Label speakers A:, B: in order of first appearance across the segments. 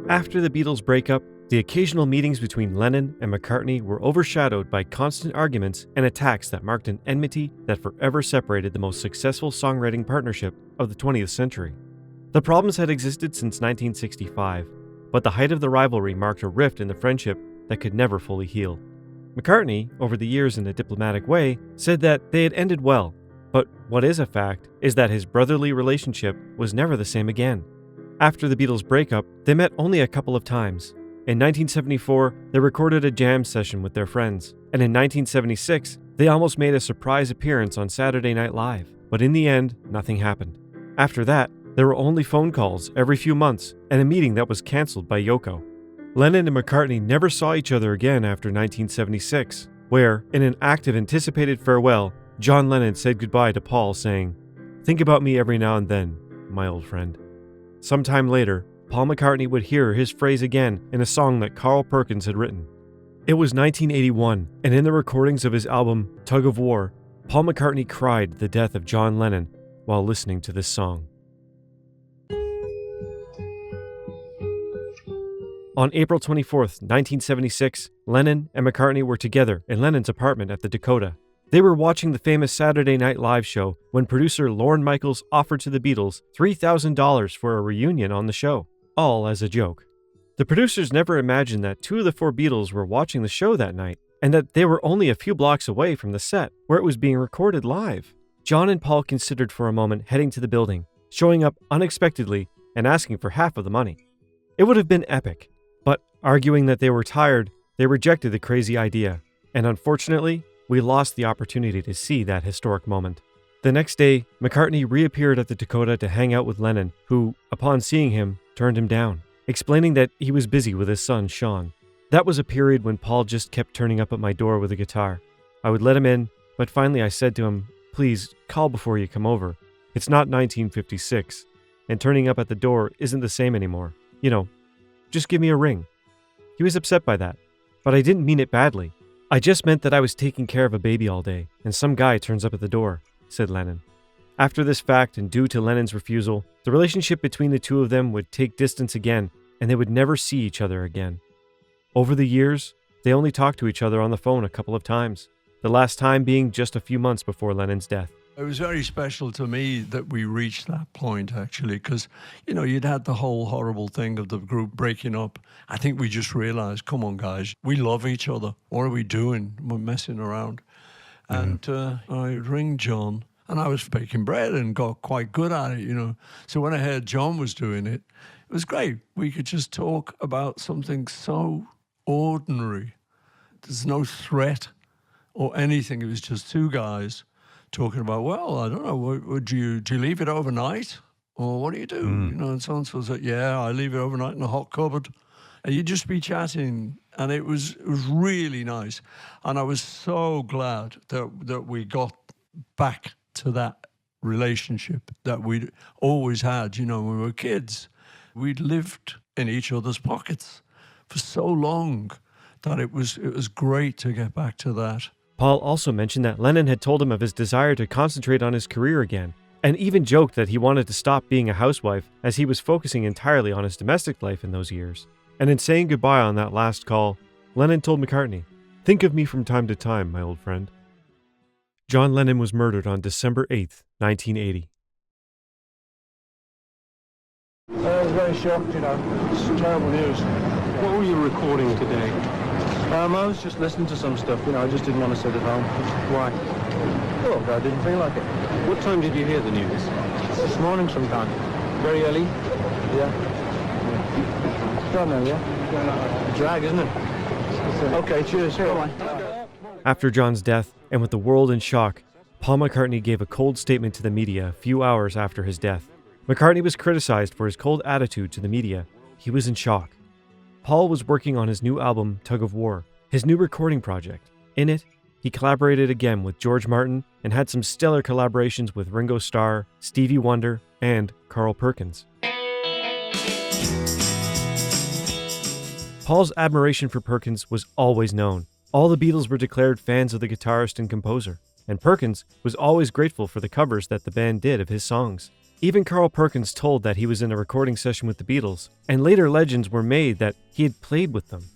A: After the Beatles' breakup, the occasional meetings between Lennon and McCartney were overshadowed by constant arguments and attacks that marked an enmity that forever separated the most successful songwriting partnership of the 20th century. The problems had existed since 1965, but the height of the rivalry marked a rift in the friendship that could never fully heal. McCartney, over the years in a diplomatic way, said that they had ended well, but what is a fact is that his brotherly relationship was never the same again. After the Beatles' breakup, they met only a couple of times. In 1974, they recorded a jam session with their friends, and in 1976, they almost made a surprise appearance on Saturday Night Live, but in the end, nothing happened. After that, there were only phone calls every few months and a meeting that was cancelled by Yoko. Lennon and McCartney never saw each other again after 1976, where, in an act of anticipated farewell, John Lennon said goodbye to Paul, saying, "Think about me every now and then, my old friend." Sometime later, Paul McCartney would hear his phrase again in a song that Carl Perkins had written. It was 1981, and in the recordings of his album Tug of War, Paul McCartney cried the death of John Lennon while listening to this song. On April 24th, 1976, Lennon and McCartney were together in Lennon's apartment at the Dakota. They were watching the famous Saturday Night Live show when producer Lorne Michaels offered to the Beatles $3,000 for a reunion on the show, all as a joke. The producers never imagined that two of the four Beatles were watching the show that night, and that they were only a few blocks away from the set where it was being recorded live. John and Paul considered for a moment heading to the building, showing up unexpectedly and asking for half of the money. It would have been epic, but arguing that they were tired, they rejected the crazy idea, and unfortunately, we lost the opportunity to see that historic moment. The next day, McCartney reappeared at the Dakota to hang out with Lennon, who, upon seeing him, turned him down, explaining that he was busy with his son, Sean. That was a period when Paul just kept turning up at my door with a guitar. I would let him in, but finally I said to him, "Please, call before you come over. It's not 1956, and turning up at the door isn't the same anymore. Just give me a ring." He was upset by that, but I didn't mean it badly. "I just meant that I was taking care of a baby all day, and some guy turns up at the door," said Lennon. After this fact, and due to Lennon's refusal, the relationship between the two of them would take distance again, and they would never see each other again. Over the years, they only talked to each other on the phone a couple of times, the last time being just a few months before Lennon's death.
B: It was very special to me that we reached that point, actually, because, you'd had the whole horrible thing of the group breaking up. I think we just realized, come on, guys, we love each other. What are we doing? We're messing around. And I ring John, and I was baking bread and got quite good at it, So when I heard John was doing it, it was great. We could just talk about something so ordinary. There's no threat or anything. It was just two guys talking about, well, I don't know, do you leave it overnight? Or what do you do? And so-and-so said, yeah, I leave it overnight in a hot cupboard. And you'd just be chatting, and it was really nice. And I was so glad that we got back to that relationship that we'd always had, when we were kids. We'd lived in each other's pockets for so long that it was great to get back to that.
A: Paul also mentioned that Lennon had told him of his desire to concentrate on his career again, and even joked that he wanted to stop being a housewife as he was focusing entirely on his domestic life in those years. And in saying goodbye on that last call, Lennon told McCartney, "Think of me from time to time, my old friend." John Lennon was murdered on December 8th, 1980.
C: I was very shocked, It's terrible news.
D: What were you recording today?
C: I was just listening to some stuff, I just didn't want to sit at home.
D: Why?
C: Well, I didn't feel like it.
D: What time did you hear the news?
C: This morning sometime.
D: Very early?
C: Yeah. Don't know, yeah? Drag, isn't it? Okay, cheers. Here.
A: After John's death, and with the world in shock, Paul McCartney gave a cold statement to the media a few hours after his death. McCartney was criticized for his cold attitude to the media. He was in shock. Paul was working on his new album, Tug of War, his new recording project. In it, he collaborated again with George Martin and had some stellar collaborations with Ringo Starr, Stevie Wonder, and Carl Perkins. Paul's admiration for Perkins was always known. All the Beatles were declared fans of the guitarist and composer, and Perkins was always grateful for the covers that the band did of his songs. Even Carl Perkins told that he was in a recording session with the Beatles, and later legends were made that he had played with them.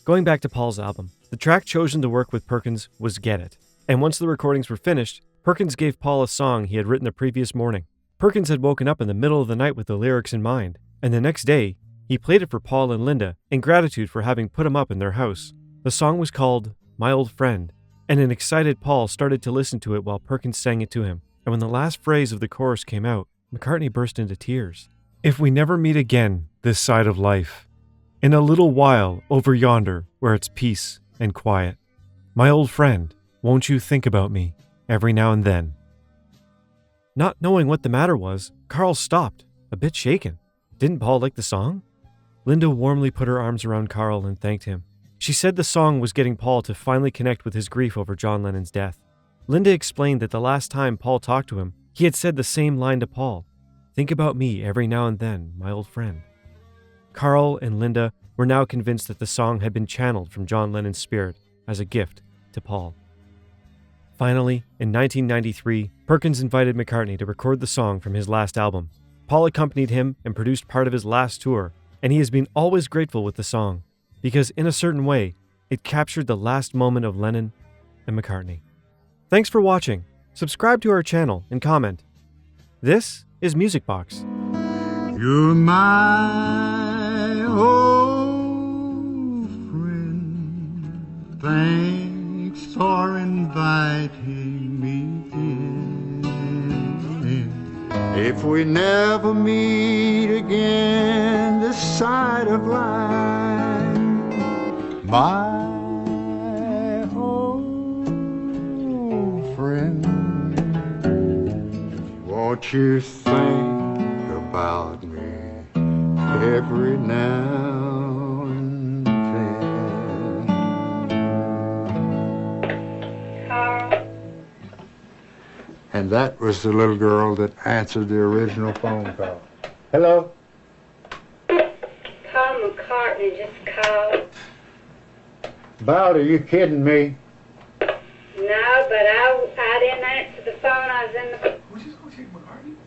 A: Going back to Paul's album, the track chosen to work with Perkins was Get It, and once the recordings were finished, Perkins gave Paul a song he had written the previous morning. Perkins had woken up in the middle of the night with the lyrics in mind, and the next day, he played it for Paul and Linda in gratitude for having put him up in their house. The song was called My Old Friend, and an excited Paul started to listen to it while Perkins sang it to him, and when the last phrase of the chorus came out, McCartney burst into tears. If we never meet again this side of life, in a little while over yonder where it's peace and quiet, my old friend, won't you think about me every now and then? Not knowing what the matter was, Carl stopped, a bit shaken. Didn't Paul like the song? Linda warmly put her arms around Carl and thanked him. She said the song was getting Paul to finally connect with his grief over John Lennon's death. Linda explained that the last time Paul talked to him, he had said the same line to Paul, "Think about me every now and then, my old friend." Carl and Linda were now convinced that the song had been channeled from John Lennon's spirit as a gift to Paul. Finally, in 1993, Perkins invited McCartney to record the song from his last album. Paul accompanied him and produced part of his last tour, and he has been always grateful with the song, because in a certain way, it captured the last moment of Lennon and McCartney. Thanks for watching. Subscribe to our channel and comment. This is Music Box.
E: You're my old friend. Thanks for inviting me in. If we never meet again this side of life, my old friend, won't you think about me every now and then?
F: Carl.
E: And that was the little girl that answered the original phone call. Hello?
F: Paul McCartney just called.
E: Belle, are you kidding me?
F: No, but I didn't answer the phone. I was in the...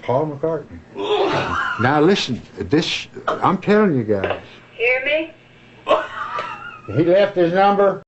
E: Paul McCartney. Now listen, I'm telling you guys.
F: Hear me?
E: He left his number.